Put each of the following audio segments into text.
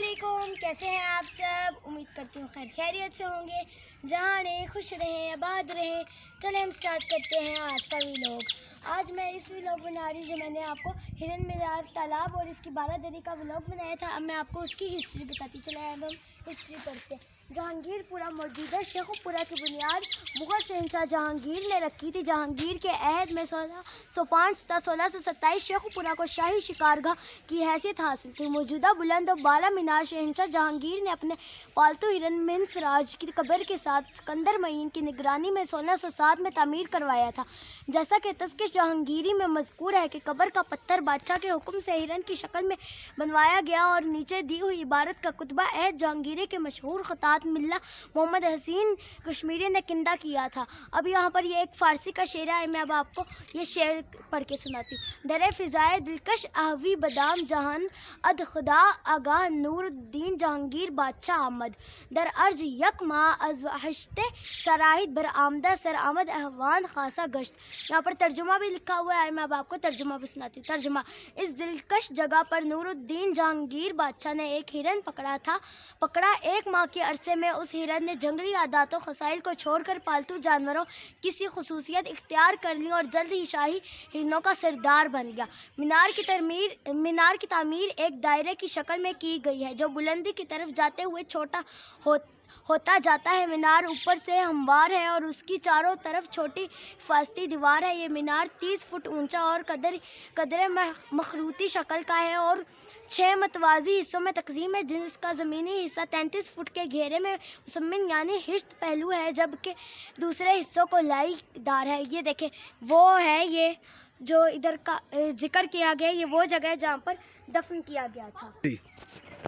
अस्सलामुअलैकुम, कैसे हैं आप सब। उम्मीद करती हूँ खैर खैरियत से होंगे। जहाँ रहें खुश रहें आबाद रहें। चले हम स्टार्ट करते हैं आज का व्लॉग। आज मैं इस व्लॉग बना रही हूँ जो मैंने आपको हिरन मीनार तालाब और इसकी बारादरी का व्लॉग बनाया था। अब मैं आपको उसकी हिस्ट्री बताती चला। अब हम हिस्ट्री पढ़ते हैं। जहांगीरपुरा मौजूदा शेखुपुरा की बुनियाद मुगल शहंशाह जहांगीर ने रखी थी। जहांगीर के अहद में 1605 तक 1627 शेखुपुरा को शाही शिकारगाह की हैसियत हासिल थी। मौजूदा बुलंद और बाला मीनार शहंशाह जहांगीर ने अपने पालतू हिरन मिनसराज की कब्र के साथ सिकंदर मईन की निगरानी में 1607 में तामीर करवाया था। जैसा कि तज़किर जहांगीरी में मज़कूर है कि कब्र का पत्थर बादशाह के हुक्म से हिरन की शक्ल में बनवाया गया और नीचे दी हुई इबारत का कुतबा अहद जहांगीरी के मशहूर खतात मिल्ला मोहम्मद हसीन कश्मीरी ने किंदा किया था। अब यहाँ पर ये एक फ़ारसी का शेर है। मैं अब आपको ये शेर पढ़ के सुनाती हूँ। दरे फ़िज़ाए दिलकश आहवी बदाम जहान अद खुदा आगाह नूरुद्दीन जहांगीर बादशाह आमद दर अर्ज यक माह अज हश्ते सराहिद बर आमदा सर आमद अहवान खासा गश्त। यहाँ पर तर्जुमा भी लिखा हुआ है। मैं अब आपको तर्जुमा भी सुनाती हूँ। तर्जुमा: इस दिलकश जगह पर नूरुद्दीन जहांगीर बादशाह ने एक हिरन पकड़ा। 1 माह के अरसे में उस हिरन ने जंगली आदातों खसाइल को छोड़कर पालतू जानवरों किसी खसूसियत इख्तियार कर ली और जल्द ही शाही हिरनों का सरदार बन गया। मीनार की तामीर एक दायरे की शक्ल में की गई है जो बुलंदी की तरफ जाते हुए छोटा होता जाता है। मीनार ऊपर से हमवार है और उसकी चारों तरफ छोटी हिफाजती दीवार है। ये मीनार 30 फुट ऊंचा और कदरे मखरूती शक्ल का है और 6 मतवाजी हिस्सों में तकसीम है, जिसका ज़मीनी हिस्सा 33 फुट के घेरे में मुसम्मिन यानी हिश्त पहलू है, जबकि दूसरे हिस्सों को लाईदार है। ये देखें, वो है ये जो इधर का जिक्र किया गया, ये वो जगह है जहाँ पर दफन किया गया था।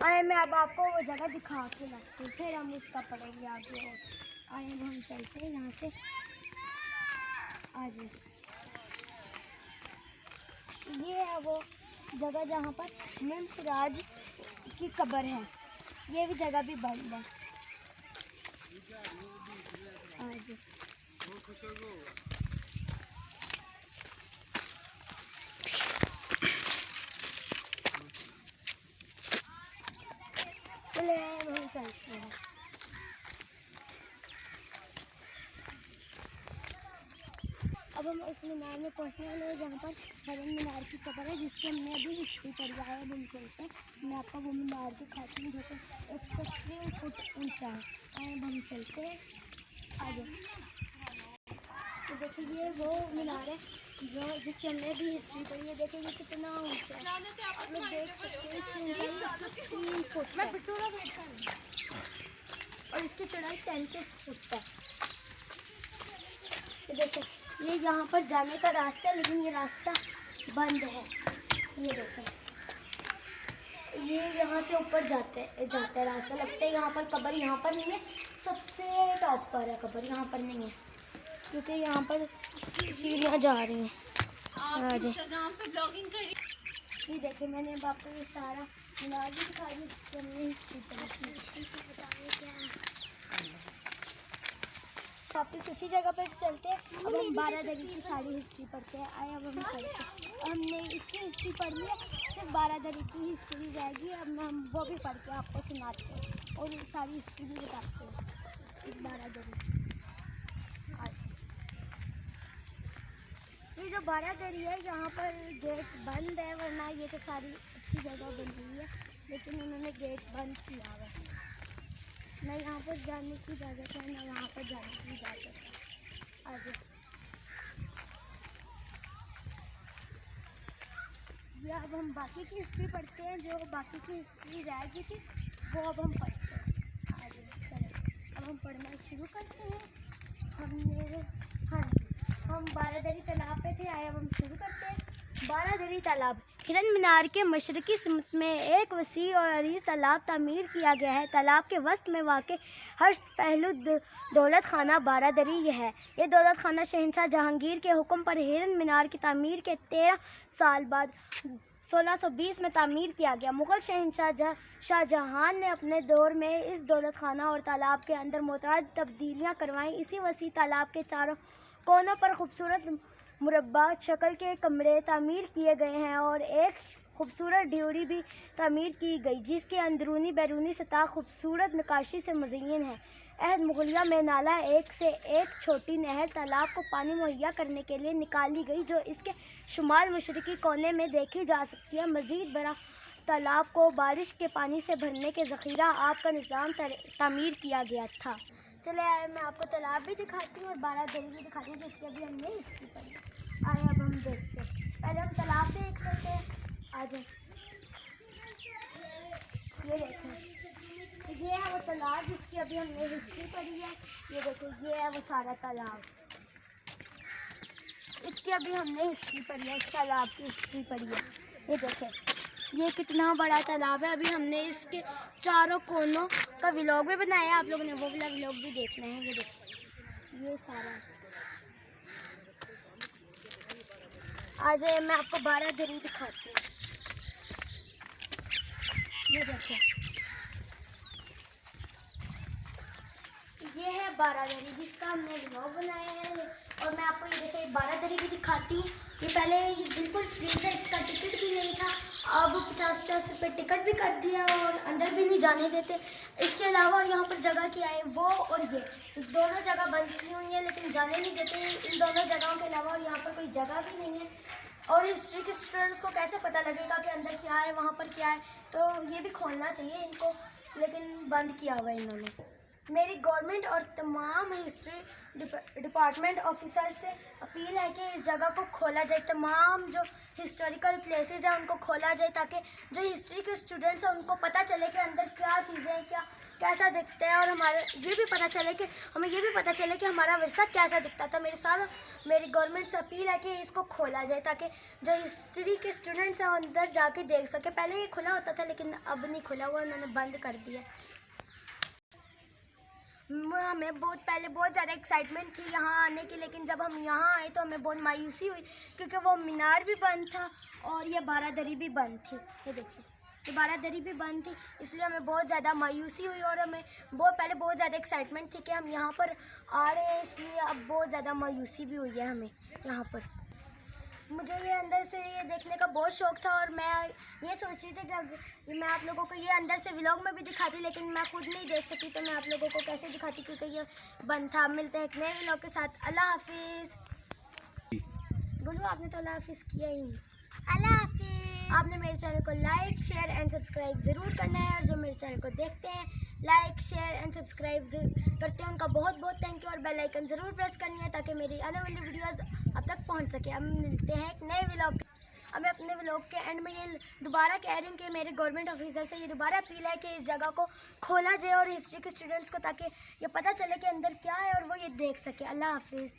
आए मैं अब आपको वो जगह दिखा के लाती हूँ, फिर हम उसका पढ़ेंगे आगे। और आए हम चलते हैं यहाँ से। आज ये है वो जगह जहाँ पर मिनसराज की कब्र है। ये भी जगह भी बंद है। आज चले हम चलते हैं। अब हम उस मीनार में पहुँचने वाले हैं जहाँ पर हिरन मीनार की कब्र है, जिसकी हमने अभी हिस्ट्री पढ़ी है। अब हम चलते हैं। मैं आपको वो मीनार दिखाती हूँ जो कि 103 फुट ऊंचा है। अब हम चलते हैं। आ जाओ। तो देखिए, ये वो मीनार है जो जिसकी हमने अभी हिस्ट्री पढ़ी है। देखिए ये कितना ऊंचा है। आप लोग देख सकते हैं इसकी ऊंचाई 103 फुट है और इसकी चौड़ाई 33 फुट है। तो देखिए, ये यहाँ पर जाने का रास्ता है, लेकिन ये रास्ता बंद है। ये देखें, ये यहाँ से ऊपर जाते हैं रास्ता। लगता है यहाँ पर कब्र यहाँ पर नहीं है, सबसे टॉप पर है कब्र, यहाँ पर नहीं है क्योंकि यहाँ पर सीढ़ियाँ जा रही हैं। ये देखिए, मैंने अब आपको ये सारा मीनार भी दिखा दी। हमने हिस्ट्री वापस उसी जगह पर चलते हैं। अब हम बारादरी की सारी हिस्ट्री पढ़ते हैं। आए अब हम पढ़ते हैं। हमने इसकी हिस्ट्री पढ़ ली है, सिर्फ बारादरी की हिस्ट्री रहेगी। अब हम वो भी पढ़ के आपको सुनाते हैं और सारी हिस्ट्री भी बताते हैं इस बारादरी। आज ये जो बारादरी है, यहाँ पर गेट बंद है, वरना ये तो सारी अच्छी जगह बन रही है, लेकिन उन्होंने गेट बंद किया हुआ है। न यहाँ पर जाने की इजाज़त है, न वहाँ पर जाने की इजाज़त है। आज ये अब हम बाकी की हिस्ट्री पढ़ते हैं। जो बाकी की हिस्ट्री रह गई थी वो अब हम पढ़ते हैं। आज चलो अब हम पढ़ना शुरू करते हैं। हम बारादरी तालाब पे थे। आए अब हम शुरू करते हैं। बारादरी तालाब हिरन मीनार के मशरकी सिमत में एक वसी और अरीज़ तालाब तामीर किया गया है। तालाब के वस्त में वाक़े हश्त पहलू दौलत खाना बारादरी है। ये दौलत खाना शहंशाह जहांगीर के हुक्म पर हिरन मीनार की तामीर के 13 साल बाद 1620 में तामीर किया गया। मुग़ल शहंशाह शाहजहां ने अपने दौर में इस दौलत खाना और तालाब के अंदर मुतअद्दिद तब्दीलियाँ करवाईं। इसी वसी तालाब के चारों कोनों पर खूबसूरत मुरब्बा शक्ल के कमरे तामीर किए गए हैं और एक खूबसूरत ड्योरी भी तामीर की गई, जिसकी अंदरूनी बैरूनी सतह खूबसूरत नक्काशी से मुज़य्यन है। अहद मुग़लिया में नाला एक से एक छोटी नहर तालाब को पानी मुहैया करने के लिए निकाली गई, जो इसके शुमाल मशरक़ी कोने में देखी जा सकती है। मज़ीद बड़ा तालाब को बारिश के पानी से भरने के ज़ख़ीरा आब का निज़ाम तामीर किया गया था। चले आए, मैं आपको तालाब भी दिखाती हूँ और बारादरी भी दिखाती हूँ, जिसकी अभी हमने हिस्ट्री पढ़ी। आए अब हम देखते हैं, पहले हम तालाब देख लेते हैं। आ जाए, ये देखें, ये है वो तालाब जिसकी अभी हमने हिस्ट्री पढ़ी है। ये देखें, ये है वो सारा तालाब, इसकी अभी हमने हिस्ट्री पढ़ी है, इस तालाब की हिस्ट्री पढ़ी है। ये देखें, ये कितना बड़ा तालाब है। अभी हमने इसके चारों कोनों का व्लॉग भी बनाया है, आप लोगों ने वो वाला व्लॉग भी देखना है। ये देखो, ये सारा। आ जाए, मैं आपको बारादरी दिखाती हूँ। ये देखो, ये है बारादरी जिसका हमने व्लॉग बनाया है। और मैं आपको ये देखिए बारादरी भी दिखाती हूँ। ये पहले ये बिल्कुल फ्री था, इसका टिकट भी नहीं था, अब 50-50 रुपये टिकट भी कर दिया और अंदर भी नहीं जाने देते। इसके अलावा और यहाँ पर जगह क्या है, वो और ये दोनों जगह बंद की हुई हैं, लेकिन जाने नहीं देते इन दोनों जगहों के अलावा। और यहाँ पर कोई जगह भी नहीं है। और हिस्ट्री के स्टूडेंट्स को कैसे पता लगेगा कि अंदर क्या है, वहाँ पर क्या है, तो ये भी खोलना चाहिए इनको, लेकिन बंद किया हुआ है इन्होंने। मेरी गवर्नमेंट और तमाम हिस्ट्री डिपार्टमेंट ऑफिसर से अपील है कि इस जगह को खोला जाए, तमाम जो हिस्टोरिकल प्लेसेस हैं उनको खोला जाए, ताकि जो हिस्ट्री के स्टूडेंट्स हैं उनको पता चले कि अंदर क्या चीज़ें हैं, क्या कैसा दिखता है। और हमारे ये भी पता चले कि हमें ये भी पता चले कि हमारा विरसा कैसा दिखता था। मेरी गवर्नमेंट से अपील है कि इसको खोला जाए, ताकि जो हिस्ट्री के स्टूडेंट्स हैं अंदर जाके देख सके। पहले ये खुला होता था, लेकिन अब नहीं खुला हुआ, उन्होंने बंद कर दिया। हमें पहले बहुत ज़्यादा एक्साइटमेंट थी यहाँ आने की, लेकिन जब हम यहाँ आए तो हमें बहुत मायूसी हुई, क्योंकि वो मीनार भी बंद था और ये बारादरी भी बंद थी। ये देखिए, ये बारादरी भी बंद थी, इसलिए हमें बहुत ज़्यादा मायूसी हुई। और हमें पहले बहुत ज़्यादा एक्साइटमेंट थी कि हम यहाँ पर आ रहे हैं, इसलिए अब बहुत ज़्यादा मायूसी भी हुई है हमें यहाँ पर। मुझे ये अंदर से ये देखने का बहुत शौक़ था, और मैं ये सोच रही थी कि मैं आप लोगों को ये अंदर से व्लॉग में भी दिखाती, लेकिन मैं खुद नहीं देख सकी, तो मैं आप लोगों को कैसे दिखाती, क्योंकि ये बंद था। मिलते हैं एक नए व्लॉग के साथ। अल्लाह हाफिज़। बोलो, आपने तो अल्लाह हाफिज़ किया ही नहीं। अल्लाह हाफिज़। आपने मेरे चैनल को लाइक, शेयर एंड सब्सक्राइब ज़रूर करना है, और जो मेरे चैनल को देखते हैं, लाइक, शेयर एंड सब्सक्राइब करते हैं, उनका बहुत बहुत थैंक यू। और बेल आइकन ज़रूर प्रेस करनी है, ताकि मेरी आने वाली वीडियोज़ अब तक पहुंच सके। अब मिलते हैं एक नए व्लॉग। अब मैं अपने व्लॉग के एंड में ये दोबारा कह रही हूँ कि मेरे गवर्नमेंट ऑफिसर से ये दोबारा अपील है कि इस जगह को खोला जाए और हिस्ट्री के स्टूडेंट्स को, ताकि ये पता चले कि अंदर क्या है और वो ये देख सके। अल्लाह हाफिज़।